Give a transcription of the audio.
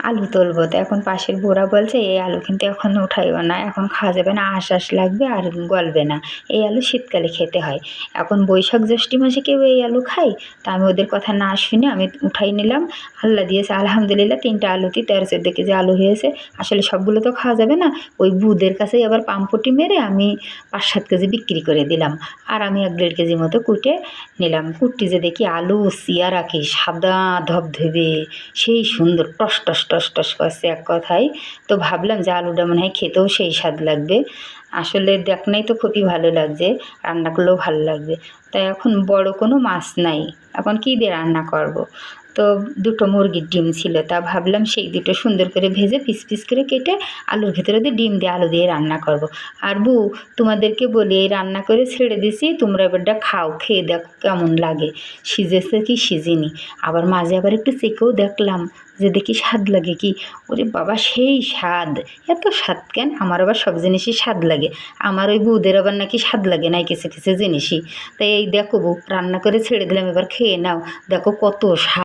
আলু তুলবো, তো এখন পাশের বুড়া বলছে এই আলু কিন্তু এখন উঠাইও না, এখন খাওয়া যাবে না, আঁশ লাগবে আর গলবে না, এই আলু শীতকালে খেতে হয়। এখন বৈশাখ জ্যৈষ্ঠ মাসে কেউ এই আলু খায়? তা আমি ওদের কথা না শুনে আমি উঠাই নিলাম। আল্লাহ দিয়েছে আলহামদুলিল্লাহ, 3টা আলুতেই 13-14 কেজি আলু হয়েছে। আসলে সবগুলো তো খাওয়া যাবে না, ওই বুদের কাছেই আবার পাম্পটি মেরে আমি 5-7 কেজি বিক্রি করে দিলাম। আর আমি 1-1.5 কেজি মতো কুটে নিলাম। কুটটি যে দেখি আলু সিয়ারা কি সাদা ধবধবে, সেই সুন্দর টস টস টস টস করছে এক কথায়। তো ভাবলাম যে আলুটা মনে হয় খেতেও সেই স্বাদ লাগবে। আসলে দেখনাই তো খুবই ভালো লাগছে, রান্না করলেও ভালো লাগবে। তাই এখন বড় কোনো মাছ নাই, এখন কী দিয়ে রান্না করব। তো 2টো মুরগির ডিম ছিল, তা ভাবলাম সেই 2টো সুন্দর করে ভেজে পিস পিস করে কেটে আলুর ভেতরে দিয়ে ডিম দিয়ে আলু দিয়ে রান্না করব। আর বউ, তোমাদেরকে বলি এই রান্না করে ছেড়ে দিছি, তোমরা এবারটা খাও, খেয়ে দেখো কেমন লাগে, সিজেছে কি সিজিনি। আবার মাঝে আবার একটু চেখেও দেখলাম যে দেখি স্বাদ লাগে কি। ওরে বাবা, সেই স্বাদ! এত স্বাদ কেন? আমার আবার সব জিনিসই স্বাদ লাগে, আমার ওই বউদের আবার নাকি স্বাদ লাগে না কিছু কিছু জিনিসই। তাই এই দেখো বউ, রান্না করে ছেড়ে দিলাম, এবার খেয়ে নাও, দেখো কত স্বাদ।